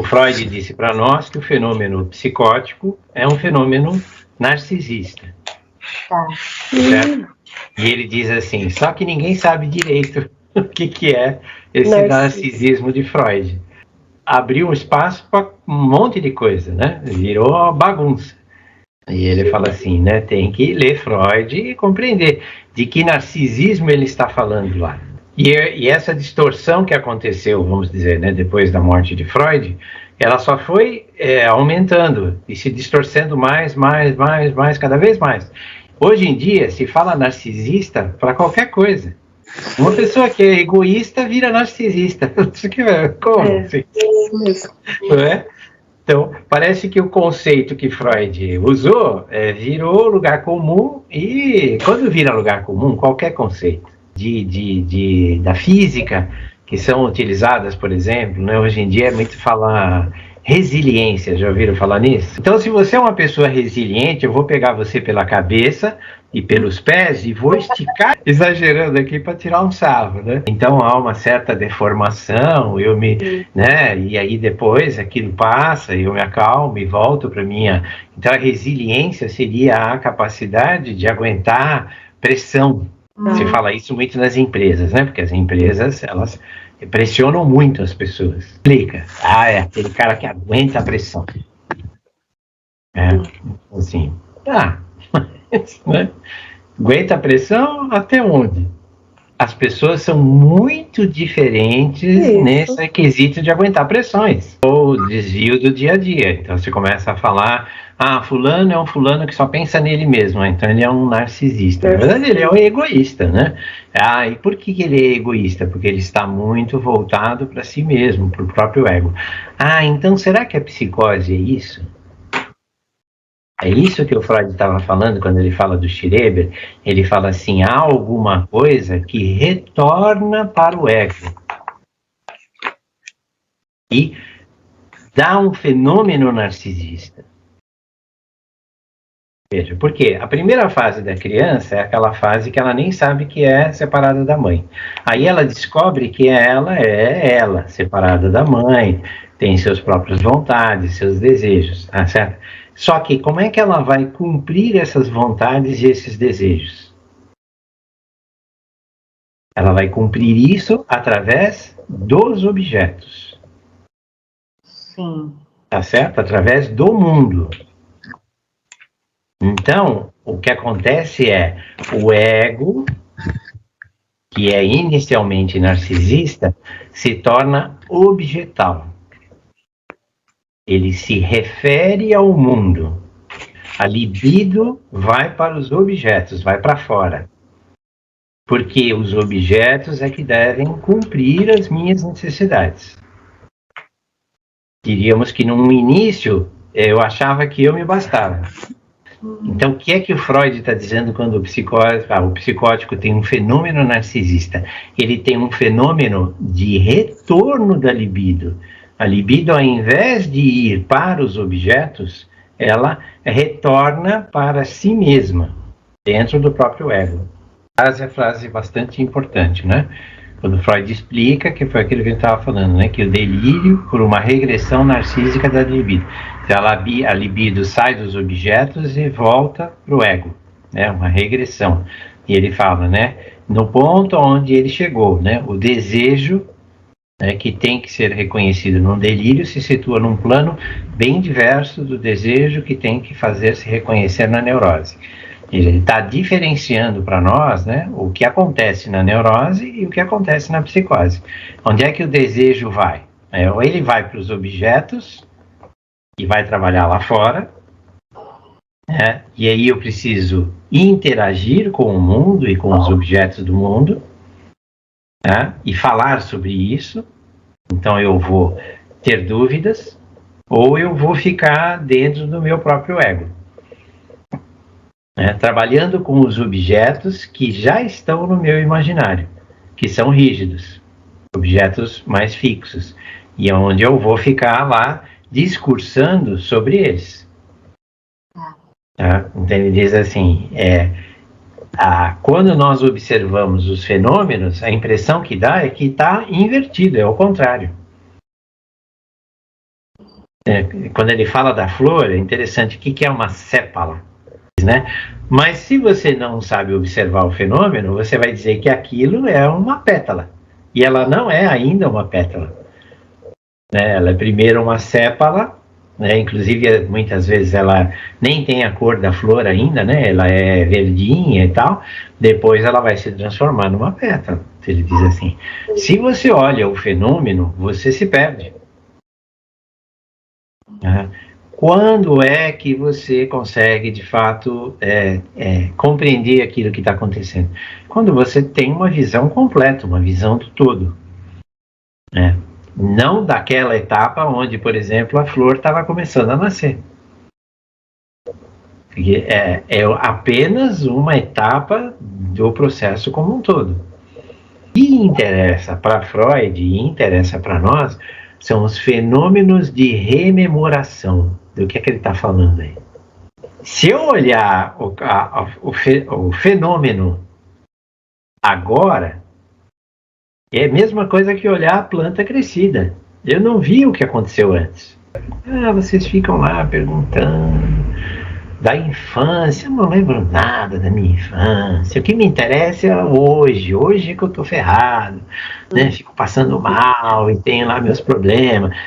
Freud disse para nós que o fenômeno psicótico é um fenômeno narcisista. Tá. Certo? E ele diz assim, só que ninguém sabe direito o que é esse narcisismo de Freud. Abriu um espaço para um monte de coisa, né? Virou uma bagunça. E ele fala assim, né? Tem que ler Freud e compreender de que narcisismo ele está falando lá. E essa distorção que aconteceu, vamos dizer, né, depois da morte de Freud, ela só foi aumentando e se distorcendo mais, cada vez mais. Hoje em dia, se fala narcisista para qualquer coisa. Uma pessoa que é egoísta vira narcisista. Como? Assim? Não é? Então, parece que o conceito que Freud usou virou lugar comum, e quando vira lugar comum, qualquer conceito da física que são utilizadas, por exemplo, né, hoje em dia é muito falar resiliência, já ouviram falar nisso? Então, se você é uma pessoa resiliente, eu vou pegar você pela cabeça e pelos pés e vou esticar, exagerando aqui para tirar um sarro, né? Então há uma certa deformação, né? E aí depois aquilo passa, eu me acalmo e volto para minha. Então a resiliência seria a capacidade de aguentar pressão. Se fala isso muito nas empresas, né? Porque as empresas, elas pressionam muito as pessoas. Explica. É aquele cara que aguenta a pressão. Assim, né? Aguenta a pressão até onde? As pessoas são muito diferentes nesse quesito de aguentar pressões ou desvio do dia a dia. Então você começa a falar, fulano é um fulano que só pensa nele mesmo, então ele é um narcisista. Na verdade ele é um egoísta, né? E por que ele é egoísta? Porque ele está muito voltado para si mesmo, para o próprio ego. Então será que a psicose é isso? É isso que o Freud estava falando quando ele fala do Schreber. Ele fala assim, há alguma coisa que retorna para o ego e dá um fenômeno narcisista. Veja, porque a primeira fase da criança é aquela fase que ela nem sabe que é separada da mãe. Aí ela descobre que ela é ela, separada da mãe, tem suas próprias vontades, seus desejos, tá certo? Só que como é que ela vai cumprir essas vontades e esses desejos? Ela vai cumprir isso através dos objetos. Sim. Tá certo? Através do mundo. Então, o que acontece é o ego, que é inicialmente narcisista, se torna objetal. Ele se refere ao mundo. A libido vai para os objetos, vai para fora. Porque os objetos é que devem cumprir as minhas necessidades. Diríamos que no início eu achava que eu me bastava. Então, o que é que o Freud está dizendo quando o psicótico tem um fenômeno narcisista? Ele tem um fenômeno de retorno da libido. A libido, ao invés de ir para os objetos, ela retorna para si mesma, dentro do próprio ego. Essa é a frase bastante importante, né? Quando Freud explica, que foi aquilo que ele estava falando, né? Que o delírio por uma regressão narcísica da libido. Então, a libido sai dos objetos e volta para o ego, né? Uma regressão. E ele fala, né? No ponto onde ele chegou, né? O desejo, né, que tem que ser reconhecido num delírio, se situa num plano bem diverso do desejo que tem que fazer-se reconhecer na neurose. Ele está diferenciando para nós, né, o que acontece na neurose e o que acontece na psicose. Onde é que o desejo vai? Ou ele vai para os objetos e vai trabalhar lá fora, né, e aí eu preciso interagir com o mundo e com os objetos do mundo, né, e falar sobre isso. Então eu vou ter dúvidas ou eu vou ficar dentro do meu próprio ego. Trabalhando com os objetos que já estão no meu imaginário, que são rígidos, objetos mais fixos, e onde eu vou ficar lá discursando sobre eles. Então ele diz assim, quando nós observamos os fenômenos, a impressão que dá é que está invertido, é o contrário. Quando ele fala da flor, é interessante o que é uma sépala, né? Mas se você não sabe observar o fenômeno, você vai dizer que aquilo é uma pétala. E ela não é ainda uma pétala. Ela é primeiro uma sépala, né? Inclusive muitas vezes ela nem tem a cor da flor ainda, né? Ela é verdinha e tal. Depois ela vai se transformar numa pétala. Ele diz assim: se você olha o fenômeno, você se perde. Quando é que você consegue, de fato, compreender aquilo que está acontecendo? Quando você tem uma visão completa, uma visão do todo. Não daquela etapa onde, por exemplo, a flor estava começando a nascer. É apenas uma etapa do processo como um todo. O que interessa para Freud e interessa para nós são os fenômenos de rememoração. Do que ele está falando aí? Se eu olhar o fenômeno agora, é a mesma coisa que olhar a planta crescida. Eu não vi o que aconteceu antes. Vocês ficam lá perguntando da infância. Eu não lembro nada da minha infância. O que me interessa é hoje que eu tô ferrado, né? Fico passando mal e tenho lá meus problemas.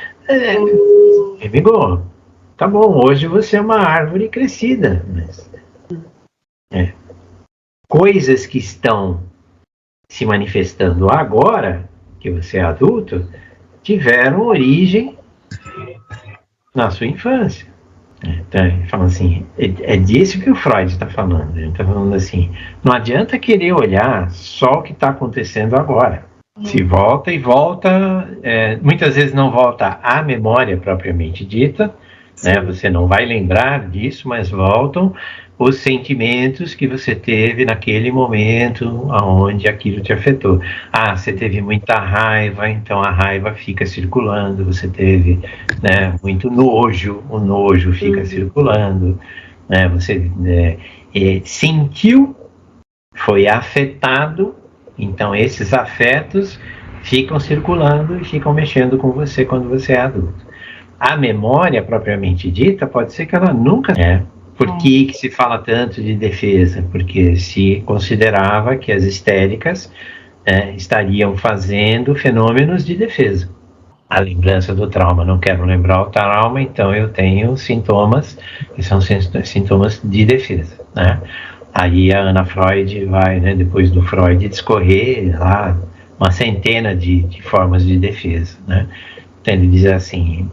Amigo, tá bom, hoje você é uma árvore crescida, mas coisas que estão se manifestando agora, que você é adulto, tiveram origem na sua infância. Então, ele fala assim, é disso que o Freud está falando. Ele está falando assim, não adianta querer olhar só o que está acontecendo agora. Se volta, muitas vezes não volta à memória propriamente dita, né? Você não vai lembrar disso, mas voltam os sentimentos que você teve naquele momento onde aquilo te afetou. Você teve muita raiva, então a raiva fica circulando. Você teve, né, muito nojo, o nojo fica circulando. Né? Você sentiu, foi afetado, então esses afetos ficam circulando e ficam mexendo com você quando você é adulto. A memória propriamente dita pode ser que ela nunca... Por que se fala tanto de defesa? Porque se considerava que as histéricas estariam fazendo fenômenos de defesa. A lembrança do trauma, não quero lembrar o trauma, então eu tenho sintomas que são sintomas de defesa. Né? Aí a Ana Freud vai, né, depois do Freud, discorrer lá uma centena de formas de defesa. Né? Então ele diz assim,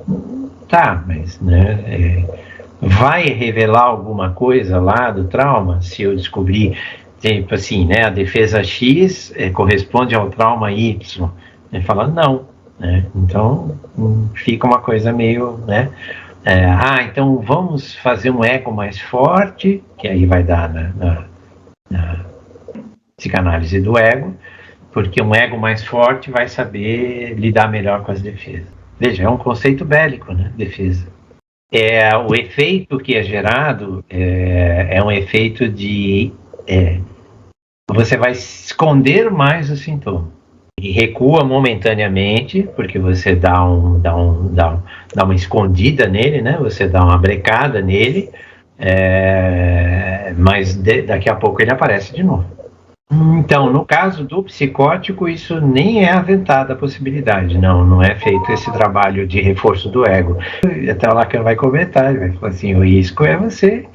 mas... né, vai revelar alguma coisa lá do trauma, se eu descobrir, tipo assim, né, a defesa X corresponde ao trauma Y. Ele fala, não, né? Então fica uma coisa meio, né, então vamos fazer um ego mais forte, que aí vai dar na psicanálise do ego, porque um ego mais forte vai saber lidar melhor com as defesas. Veja, é um conceito bélico, né, defesa. O efeito que é gerado é um efeito de... você vai esconder mais o sintoma. E recua momentaneamente, porque você dá uma escondida nele, né? Você dá uma brecada nele, mas daqui a pouco ele aparece de novo. Então, no caso do psicótico, isso nem é aventada a possibilidade, não é feito esse trabalho de reforço do ego. Até lá que ele vai comentar, ele vai falar assim, o risco é você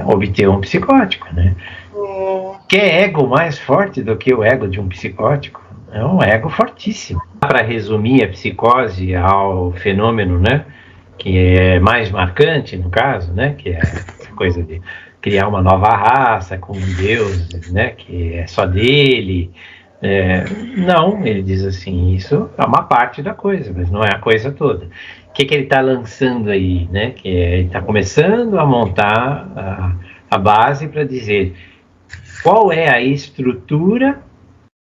obter um psicótico, né? Que é ego mais forte do que o ego de um psicótico? É um ego fortíssimo. Para resumir a psicose ao fenômeno, né, que é mais marcante no caso, né, que é a coisa de criar uma nova raça com Deus, né, que é só dele. Não, ele diz assim, isso é uma parte da coisa, mas não é a coisa toda. O que ele está lançando aí, né? Que ele está começando a montar a base para dizer qual é a estrutura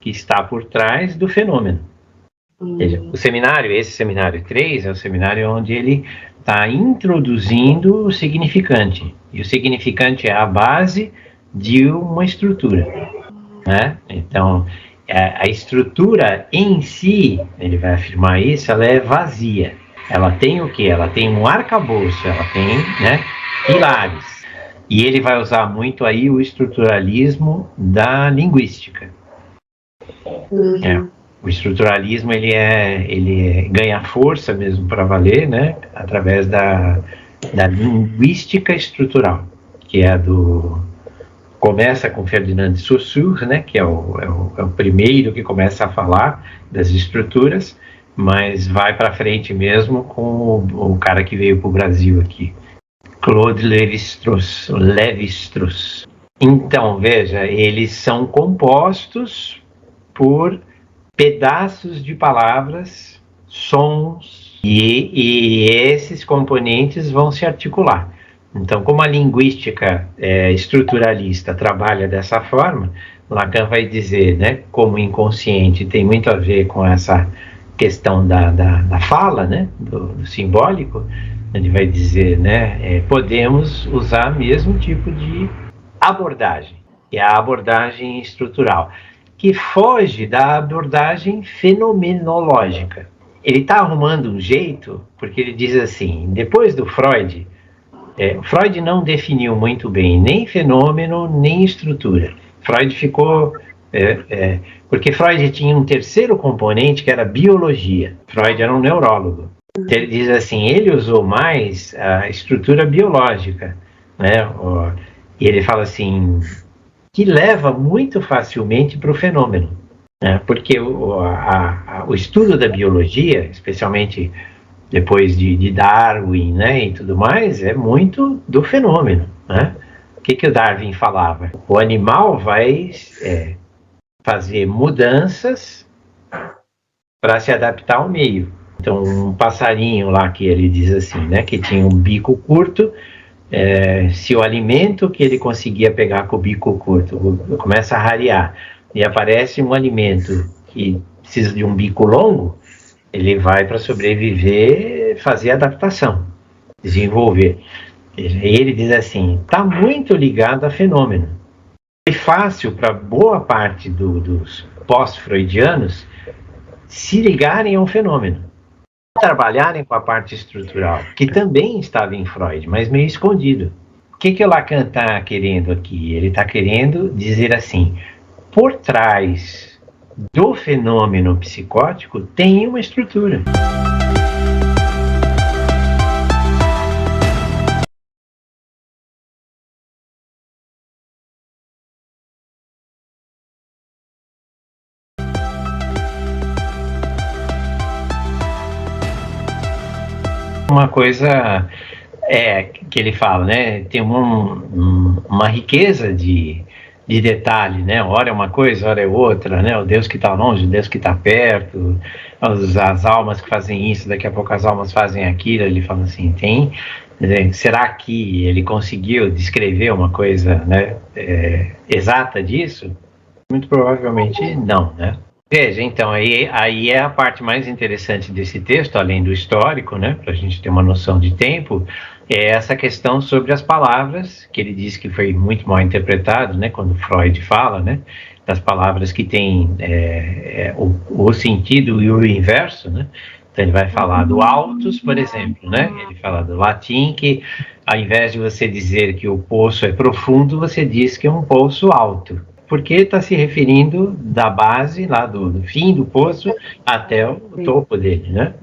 que está por trás do fenômeno. Ou seja, o seminário, esse seminário 3, é o seminário onde ele está introduzindo o significante. E o significante é a base de uma estrutura. Né? Então, a estrutura em si, ele vai afirmar isso, ela é vazia. Ela tem o quê? Ela tem um arcabouço, ela tem, né, pilares. E ele vai usar muito aí o estruturalismo da linguística. O estruturalismo ele ganha força mesmo para valer, né, através da linguística estrutural, que é começa com Ferdinand de Saussure, né, que é o primeiro que começa a falar das estruturas, mas vai para frente mesmo com o cara que veio para o Brasil aqui, Claude Lévi-Strauss. Então, veja, eles são compostos por pedaços de palavras, sons, e esses componentes vão se articular. Então, como a linguística estruturalista trabalha dessa forma, Lacan vai dizer, né, como o inconsciente tem muito a ver com essa questão da fala, né, do simbólico, ele vai dizer, né, podemos usar o mesmo tipo de abordagem, que é a abordagem estrutural, que foge da abordagem fenomenológica. Ele está arrumando um jeito, porque ele diz assim, depois do Freud, Freud não definiu muito bem nem fenômeno, nem estrutura. Freud ficou... porque Freud tinha um terceiro componente que era biologia. Freud era um neurólogo. Então, ele diz assim, ele usou mais a estrutura biológica, né? E ele fala assim, que leva muito facilmente para o fenômeno, né? Porque o estudo da biologia, especialmente depois de Darwin, né, e tudo mais, é muito do fenômeno, né? O que o Darwin falava? O animal vai fazer mudanças para se adaptar ao meio. Então, um passarinho lá que ele diz assim, né, que tinha um bico curto, se o alimento que ele conseguia pegar com o bico curto começa a rarear e aparece um alimento que precisa de um bico longo, ele vai, para sobreviver, fazer adaptação, desenvolver. Ele diz assim, está muito ligado a fenômeno. É fácil para boa parte dos pós-freudianos se ligarem a um fenômeno, trabalharem com a parte estrutural, que também estava em Freud, mas meio escondido. O que o Lacan está querendo aqui? Ele está querendo dizer assim, por trás do fenômeno psicótico tem uma estrutura. Uma coisa que ele fala, né? Tem uma riqueza de detalhe, né? Ora é uma coisa, ora é outra, né? O Deus que está longe, o Deus que está perto, as almas que fazem isso, daqui a pouco as almas fazem aquilo. Ele fala assim, será que ele conseguiu descrever uma coisa, né, exata disso? Muito provavelmente não, né? Veja, então, aí é a parte mais interessante desse texto, além do histórico, né, para a gente ter uma noção de tempo, é essa questão sobre as palavras, que ele diz que foi muito mal interpretado, né, quando Freud fala, né, das palavras que têm o sentido e o inverso, né. Então ele vai falar do altus, por exemplo, né, ele fala do latim que, ao invés de você dizer que o poço é profundo, você diz que é um poço alto, porque está se referindo da base, lá do fim do poço, até o topo dele, né?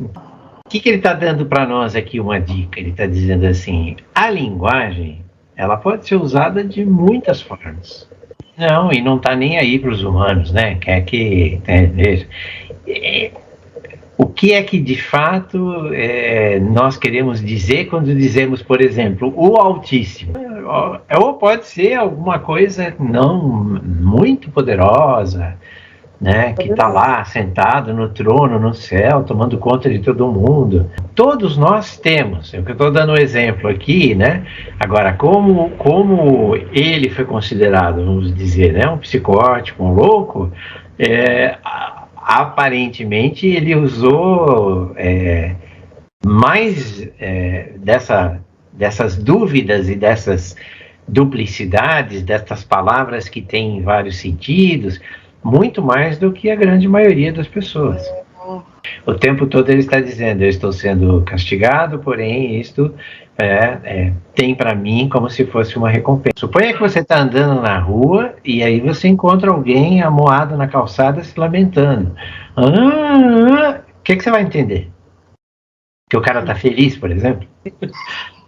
O que ele está dando para nós aqui uma dica? Ele está dizendo assim, a linguagem, ela pode ser usada de muitas formas. Não, e não está nem aí para os humanos, né? Quer que... veja, o que é que de fato nós queremos dizer quando dizemos, por exemplo, o Altíssimo? Ou pode ser alguma coisa não muito poderosa, né, que está lá sentado no trono, no céu, tomando conta de todo mundo. Todos nós temos, eu estou dando um exemplo aqui, né? Agora, como ele foi considerado, vamos dizer, né, um psicótico, um louco, aparentemente ele usou mais dessas dúvidas e dessas duplicidades, dessas palavras que têm vários sentidos, muito mais do que a grande maioria das pessoas. O tempo todo ele está dizendo: eu estou sendo castigado, porém isto tem para mim como se fosse uma recompensa. Suponha que você está andando na rua e aí você encontra alguém amoado na calçada se lamentando. O que você vai entender? Que o cara está feliz, por exemplo?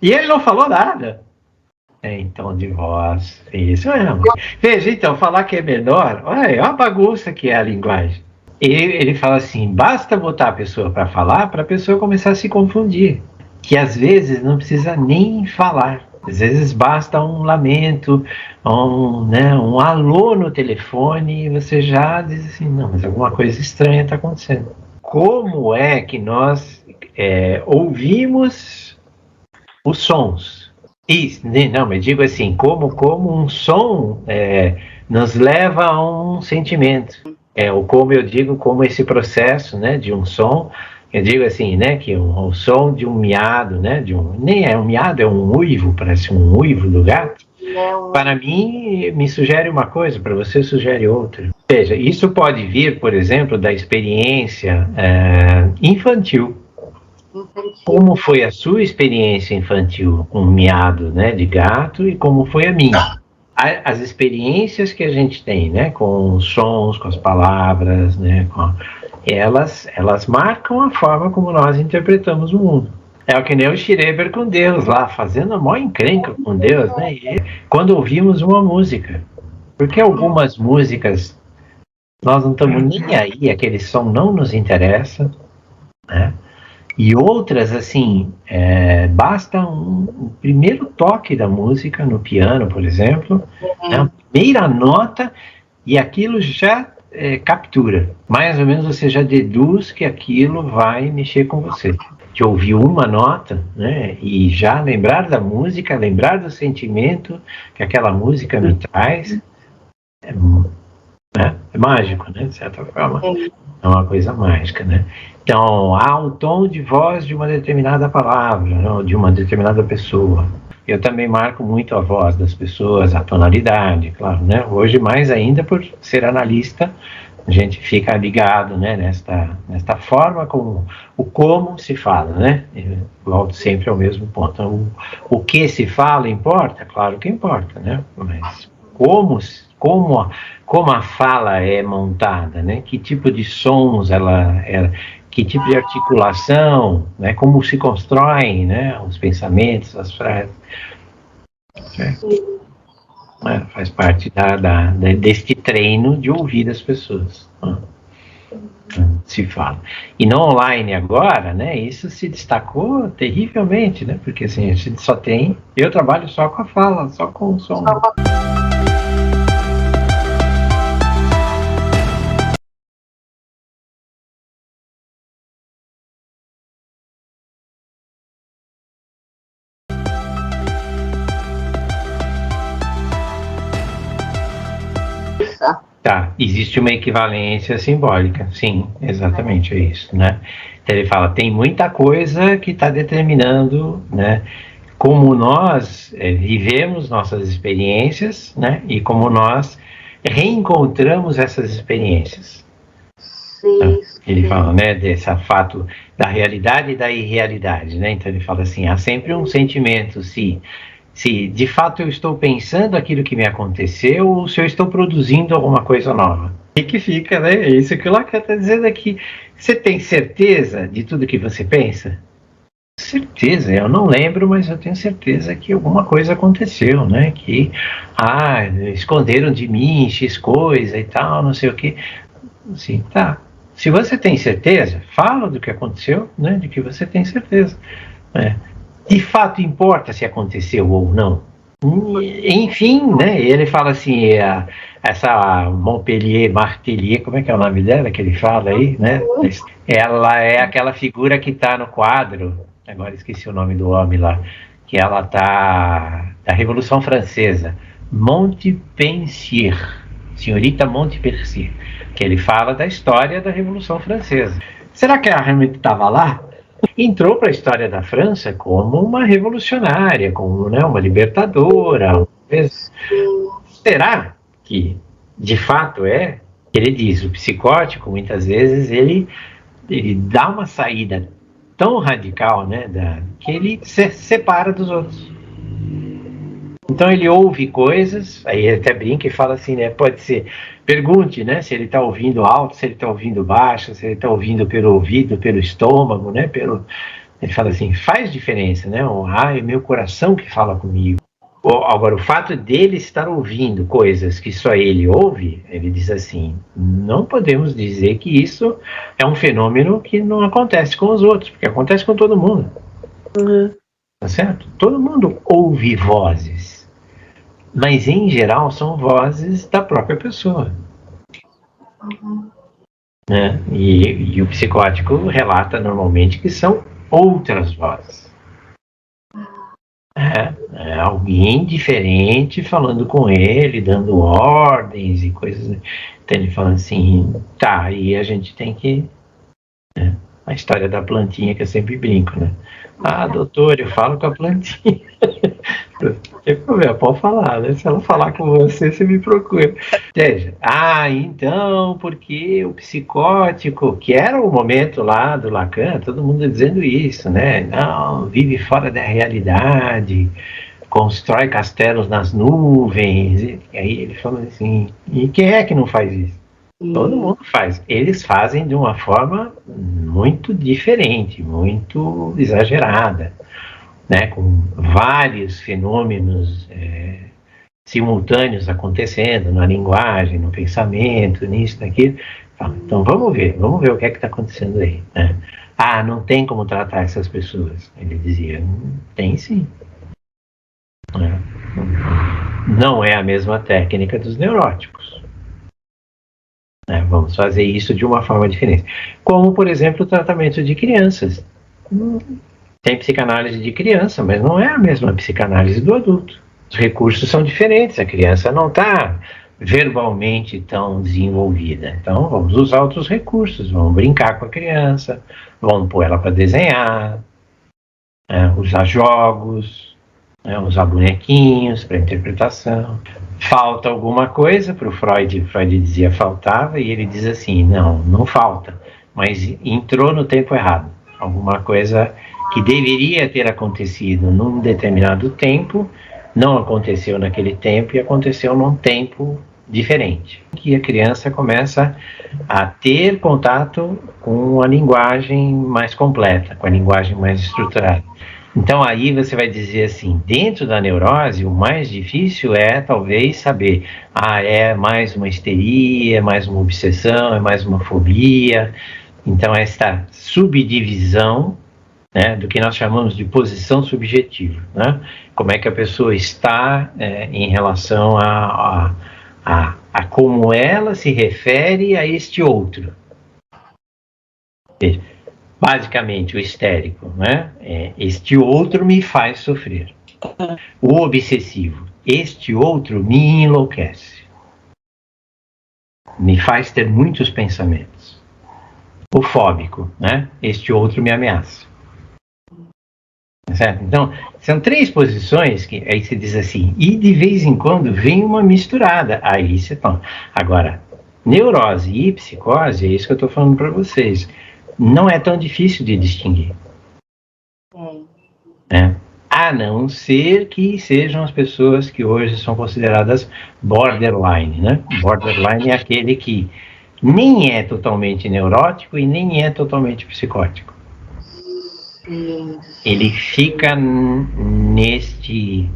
E ele não falou nada. Em tom de voz, isso mesmo. Veja, então, falar que é menor, olha, é uma bagunça que é a linguagem. Ele fala assim: basta botar a pessoa para falar, para a pessoa começar a se confundir. Que às vezes não precisa nem falar. Às vezes basta um lamento, um alô no telefone, e você já diz assim: não, mas alguma coisa estranha está acontecendo. Como é que nós ouvimos os sons? Isso, não, mas digo assim, como um som nos leva a um sentimento. Ou como eu digo, como esse processo, né, de um som, eu digo assim, né, que o som de um miado, né, nem é um miado, é um uivo, parece um uivo do gato. Para mim, me sugere uma coisa, para você sugere outra. Ou seja, isso pode vir, por exemplo, da experiência infantil. Como foi a sua experiência infantil com miado, né, de gato, e como foi a minha? As experiências que a gente tem, né, com os sons, com as palavras, né, elas marcam a forma como nós interpretamos o mundo. É o que nem o Schreber com Deus lá, fazendo a maior encrenca com Deus, né? E quando ouvimos uma música, porque algumas músicas nós não estamos nem aí, aquele som não nos interessa, né? E outras, assim, basta um primeiro toque da música no piano, por exemplo, né, a primeira nota, e aquilo já captura. Mais ou menos você já deduz que aquilo vai mexer com você. De ouvir uma nota, né, e já lembrar da música, lembrar do sentimento que aquela música me traz, é mágico, né, de certa forma. É uma coisa mágica, né? Então, há o tom de voz de uma determinada palavra, não, de uma determinada pessoa. Eu também marco muito a voz das pessoas, a tonalidade, claro, né? Hoje, mais ainda, por ser analista, a gente fica ligado, né, nesta forma como se fala, né? Eu volto sempre ao mesmo ponto. Então, o que se fala importa? Claro que importa, né? Mas como a fala é montada, né? Que tipo de sons que tipo de articulação, né? Como se constroem, né? Os pensamentos, as frases. Faz parte deste treino de ouvir as pessoas. Se fala. E no online agora, né? Isso se destacou terrivelmente, né? Porque assim, a gente eu trabalho só com a fala, só com o som. Tá, existe uma equivalência simbólica, sim, exatamente, é isso, né? Então ele fala, tem muita coisa que está determinando, né, como nós vivemos nossas experiências, né, e como nós reencontramos essas experiências. Sim. Ele fala, né, desse fato da realidade e da irrealidade, né? Então ele fala assim, há sempre um sentimento, se de fato eu estou pensando aquilo que me aconteceu ou se eu estou produzindo alguma coisa nova. E que fica, né? É isso que o Lacan está dizendo aqui. Você tem certeza de tudo que você pensa? Certeza, eu não lembro, mas eu tenho certeza que alguma coisa aconteceu, né? Que, esconderam de mim X coisa e tal, não sei o quê. Assim, tá. Se você tem certeza, fala do que aconteceu, né? De que você tem certeza. De fato importa se aconteceu ou não. Enfim, né, ele fala assim, essa Martellier, como é que é o nome dela que ele fala aí, né? Ela é aquela figura que está no quadro, agora esqueci o nome do homem lá, que ela está da Revolução Francesa, Montpensier, senhorita Montpensier, que ele fala da história da Revolução Francesa. Será que ela realmente estava lá? Entrou para a história da França como uma revolucionária, como, né, uma libertadora. Será que, de fato, é? Ele diz, o psicótico, muitas vezes, ele dá uma saída tão radical, né, que ele se separa dos outros. Então ele ouve coisas, aí ele até brinca e fala assim, né, pode ser, pergunte, né, se ele está ouvindo alto, se ele está ouvindo baixo, se ele está ouvindo pelo ouvido, pelo estômago, né, ele fala assim, faz diferença, né, é meu coração que fala comigo. Agora, o fato dele estar ouvindo coisas que só ele ouve, ele diz assim, não podemos dizer que isso é um fenômeno que não acontece com os outros, porque acontece com todo mundo. Tá certo? Todo mundo ouve vozes, mas em geral são vozes da própria pessoa. Né? E o psicótico relata normalmente que são outras vozes. É alguém diferente falando com ele, dando ordens e coisas. Então ele fala assim, tá, aí a gente tem que... Né? A história da plantinha que eu sempre brinco, né? Ah, doutor, eu falo com a plantinha. Tem problema, pode falar, né? Se ela falar com você, você me procura. Seja, então, porque o psicótico, que era o momento lá do Lacan, todo mundo dizendo isso, né? Não, vive fora da realidade, constrói castelos nas nuvens. E aí ele falou assim, e quem é que não faz isso? Todo mundo faz. Eles fazem de uma forma muito diferente, muito exagerada, né? Com vários fenômenos simultâneos acontecendo na linguagem, no pensamento, nisso, naquilo. Então vamos ver o que é que está acontecendo aí. Né? Não tem como tratar essas pessoas. Ele dizia, tem sim. Não é a mesma técnica dos neuróticos. Vamos fazer isso de uma forma diferente. Como, por exemplo, o tratamento de crianças. Tem psicanálise de criança, mas não é a mesma psicanálise do adulto. Os recursos são diferentes, a criança não está verbalmente tão desenvolvida. Então, vamos usar outros recursos, vamos brincar com a criança, vamos pôr ela para desenhar, usar jogos, usar bonequinhos para interpretação. Falta alguma coisa para o Freud dizia faltava, e ele diz assim, não falta, mas entrou no tempo errado. Alguma coisa que deveria ter acontecido num determinado tempo, não aconteceu naquele tempo e aconteceu num tempo diferente. Que a criança começa a ter contato com a linguagem mais completa, com a linguagem mais estruturada. Então aí você vai dizer assim, dentro da neurose, o mais difícil é talvez saber, é mais uma histeria, é mais uma obsessão, é mais uma fobia. Então esta subdivisão, né, do que nós chamamos de posição subjetiva, né? Como é que a pessoa está em relação a como ela se refere a este outro. Basicamente, o histérico, né? Este outro me faz sofrer. O obsessivo, este outro me enlouquece. Me faz ter muitos pensamentos. O fóbico, né? Este outro me ameaça. Certo? Então, são 3 posições que aí se diz assim, e de vez em quando vem uma misturada. Aí você toma. Agora, neurose e psicose, é isso que eu estou falando para vocês. Não é tão difícil de distinguir. A não ser que sejam as pessoas que hoje são consideradas borderline, né? Borderline é aquele que nem é totalmente neurótico e nem é totalmente psicótico. Ele fica neste...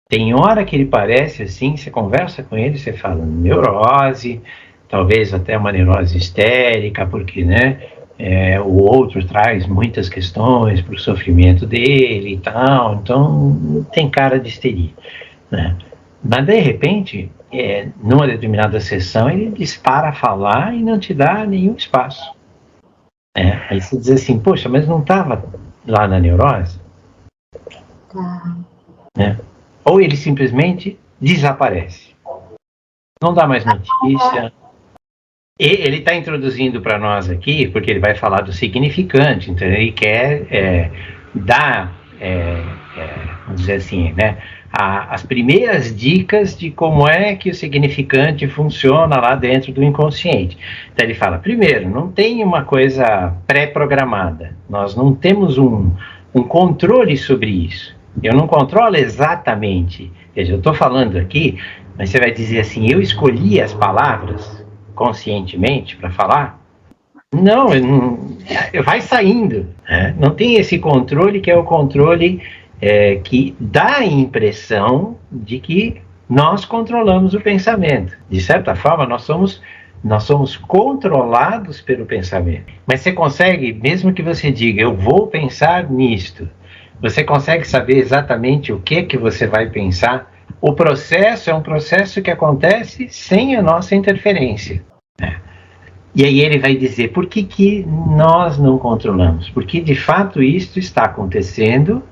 Tem hora que ele parece assim, você conversa com ele, você fala neurose, talvez até uma neurose histérica, porque, né, o outro traz muitas questões para o sofrimento dele e tal, então tem cara de histeria, né? Mas de repente, numa determinada sessão, ele dispara a falar e não te dá nenhum espaço. Aí você diz assim, poxa, mas não estava lá na neurose? Ou ele simplesmente desaparece. Não dá mais notícia. E ele está introduzindo para nós aqui, porque ele vai falar do significante, então ele quer dar, vamos dizer assim, né, as primeiras dicas de como é que o significante funciona lá dentro do inconsciente. Então ele fala, primeiro, não tem uma coisa pré-programada, nós não temos um controle sobre isso. Eu não controlo exatamente, quer dizer, eu estou falando aqui, mas você vai dizer assim, eu escolhi as palavras conscientemente para falar? Não, vai saindo, né? Não tem esse controle que é o controle que dá a impressão de que nós controlamos o pensamento. De certa forma, nós somos controlados pelo pensamento. Mas você consegue, mesmo que você diga, eu vou pensar nisto, você consegue saber exatamente o que você vai pensar? O processo é um processo que acontece sem a nossa interferência, né? E aí ele vai dizer, por que nós não controlamos? Porque de fato isto está acontecendo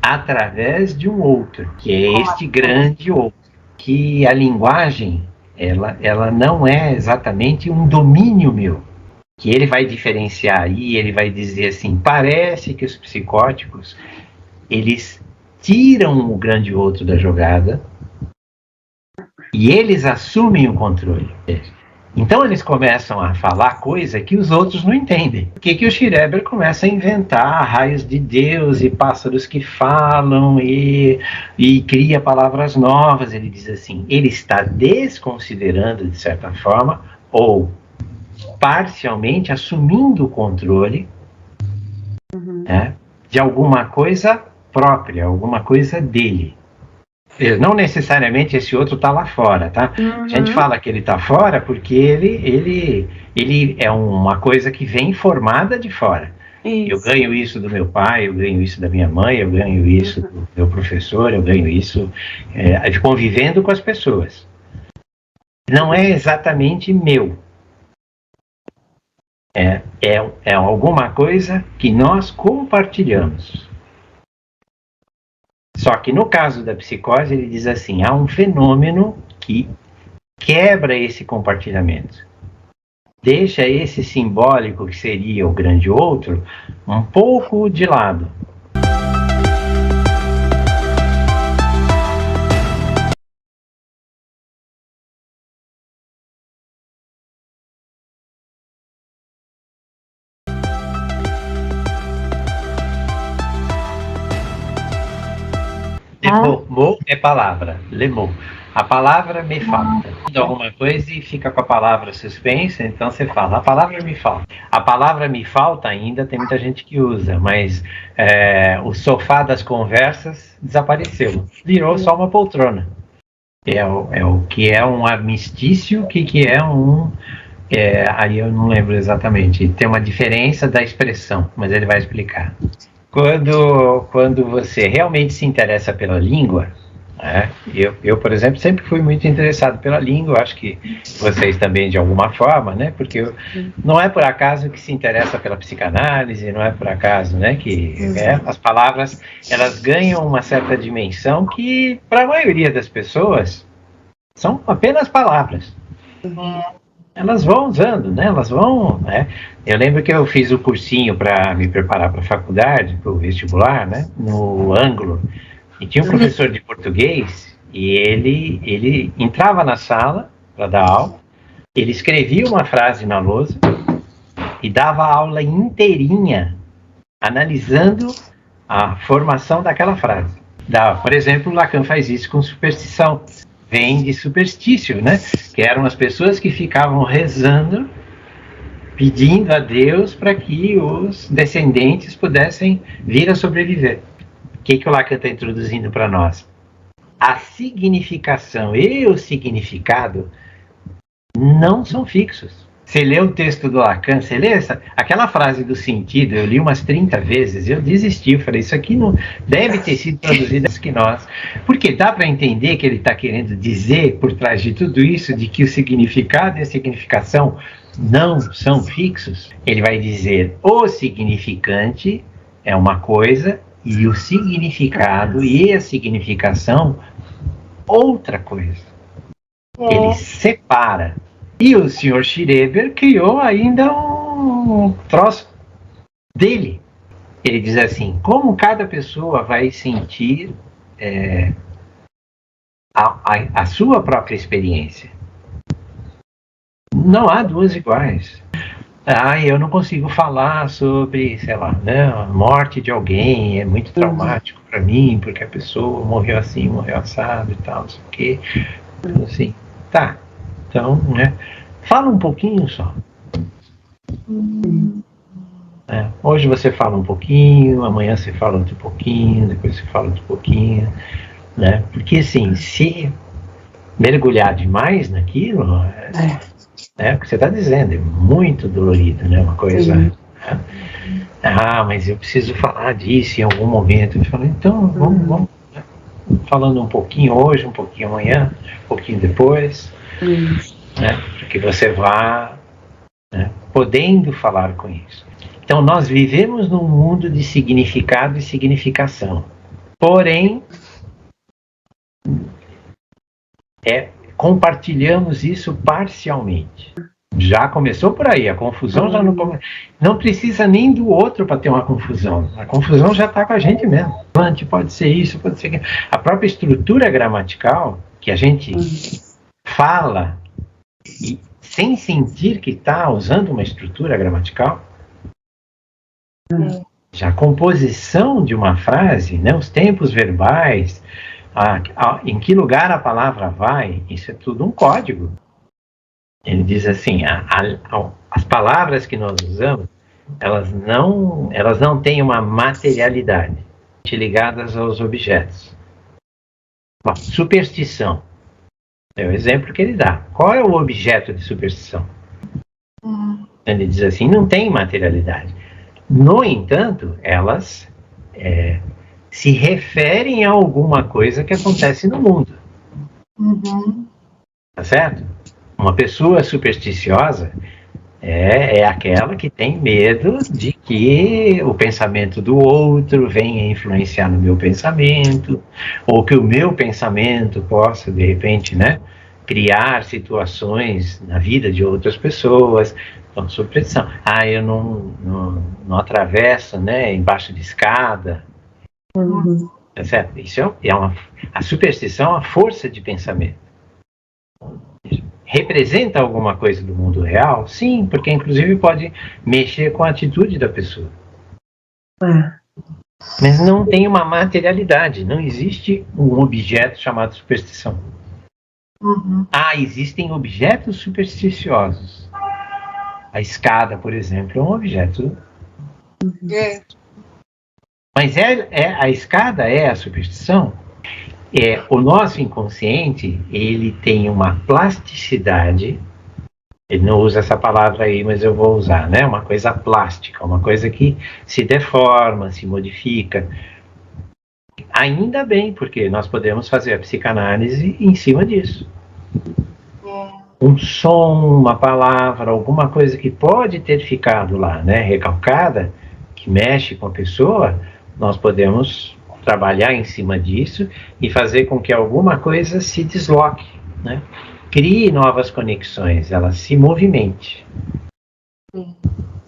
através de um outro, que é este grande outro. Que a linguagem, ela não é exatamente um domínio meu. Que ele vai diferenciar aí, ele vai dizer assim, parece que os psicóticos, eles tiram o grande outro da jogada e eles assumem o controle. Então eles começam a falar coisa que os outros não entendem. O que o Schreber começa a inventar raios de Deus e pássaros que falam e cria palavras novas. Ele diz assim, ele está desconsiderando, de certa forma, ou parcialmente assumindo o controle né, de alguma coisa própria, alguma coisa dele. Não necessariamente esse outro está lá fora, tá? A gente fala que ele está fora porque ele é uma coisa que vem formada de fora. Isso. Eu ganho isso do meu pai, eu ganho isso da minha mãe, eu ganho isso do meu professor, eu ganho isso convivendo com as pessoas. Não é exatamente meu. É alguma coisa que nós compartilhamos. Só que no caso da psicose, ele diz assim, há um fenômeno que quebra esse compartilhamento. Deixa esse simbólico, que seria o grande outro, um pouco de lado. Mo é palavra, lemou. A palavra me falta. Alguma coisa e fica com a palavra suspensa, então você fala, a palavra me falta. A palavra me falta ainda, tem muita gente que usa, mas o sofá das conversas desapareceu. Virou só uma poltrona. É o que é um armistício, o que é um... aí eu não lembro exatamente. Tem uma diferença da expressão, mas ele vai explicar. Quando você realmente se interessa pela língua, né? Eu, por exemplo, sempre fui muito interessado pela língua, acho que vocês também de alguma forma, né? Porque não é por acaso que se interessa pela psicanálise, não é por acaso, né? Que as palavras, elas ganham uma certa dimensão que, para a maioria das pessoas, são apenas palavras. Elas vão usando, né? Elas vão, né? Eu lembro que eu fiz o cursinho para me preparar para a faculdade, para o vestibular, né? No Ângulo. E tinha um professor de português e ele entrava na sala para dar aula, ele escrevia uma frase na lousa e dava a aula inteirinha analisando a formação daquela frase. Por exemplo, Lacan faz isso com superstição. Vem de superstício, né? Que eram as pessoas que ficavam rezando, pedindo a Deus para que os descendentes pudessem vir a sobreviver. O que o Lacan está introduzindo para nós? A significação e o significado não são fixos. Você lê o texto do Lacan, você lê aquela frase do sentido, eu li umas 30 vezes, eu desisti, eu falei, isso aqui não deve ter sido traduzido que nós. Porque dá para entender que ele está querendo dizer, por trás de tudo isso, de que o significado e a significação não são fixos. Ele vai dizer, o significante é uma coisa e o significado e a significação outra coisa. Ele separa. E o Sr. Schreber criou ainda um troço dele. Ele diz assim, como cada pessoa vai sentir a sua própria experiência. Não há duas iguais. Eu não consigo falar sobre, sei lá, né, a morte de alguém, é muito traumático para mim, porque a pessoa morreu assim, morreu assado e tal, não sei o quê. Assim, tá. Então, né, fala um pouquinho só. Hoje você fala um pouquinho, amanhã você fala outro pouquinho, depois você fala outro pouquinho, né? Porque assim, se mergulhar demais naquilo, o que você está dizendo, é muito dolorido, né? Uma coisa. Né? Mas eu preciso falar disso em algum momento. Eu falo, então vamos né? Falando um pouquinho hoje, um pouquinho amanhã, um pouquinho depois, né? Para que você vá, né, podendo falar com isso. Então nós vivemos num mundo de significado e significação. Porém, compartilhamos isso parcialmente. Já começou por aí, a confusão já não precisa nem do outro para ter uma confusão. A confusão já está com a gente mesmo. Pode ser isso, pode ser aquilo. A própria estrutura gramatical que a gente fala e sem sentir que está usando uma estrutura gramatical, já a composição de uma frase, né, os tempos verbais, em que lugar a palavra vai, isso é tudo um código. Ele diz assim, as palavras que nós usamos, elas não têm uma materialidade ligadas aos objetos. Bom, superstição é o exemplo que ele dá. Qual é o objeto de superstição? Ele diz assim, não tem materialidade. No entanto, elas se referem a alguma coisa que acontece no mundo. Tá certo? Uma pessoa supersticiosa é aquela que tem medo de que o pensamento do outro venha influenciar no meu pensamento, ou que o meu pensamento possa, de repente, né, criar situações na vida de outras pessoas. Então, superstição. Eu não atravesso, né, embaixo de escada. Tá certo? Isso a superstição é uma força de pensamento. Representa alguma coisa do mundo real? Sim, porque inclusive pode mexer com a atitude da pessoa. Mas não tem uma materialidade, não existe um objeto chamado superstição. Existem objetos supersticiosos. A escada, por exemplo, é um objeto. Mas a escada é a superstição? O nosso inconsciente, ele tem uma plasticidade, ele não usa essa palavra aí, mas eu vou usar, né? Uma coisa plástica, uma coisa que se deforma, se modifica. Ainda bem, porque nós podemos fazer a psicanálise em cima disso. Um som, uma palavra, alguma coisa que pode ter ficado lá, né, recalcada, que mexe com a pessoa, nós podemos trabalhar em cima disso e fazer com que alguma coisa se desloque, né? Crie novas conexões, ela se movimente.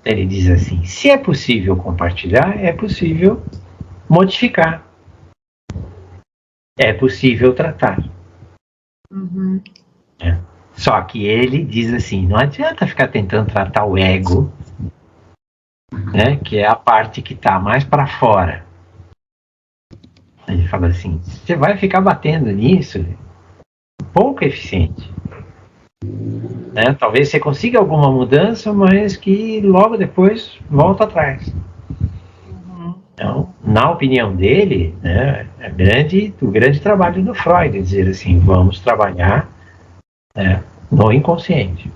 Ele diz assim, se é possível compartilhar, é possível modificar. É possível tratar. Só que ele diz assim, não adianta ficar tentando tratar o ego, né, que é a parte que está mais para fora. Ele fala assim, você vai ficar batendo nisso, pouco eficiente. Né? Talvez você consiga alguma mudança, mas que logo depois volta atrás. Então, na opinião dele, né, o grande trabalho do Freud é dizer assim, vamos trabalhar no inconsciente.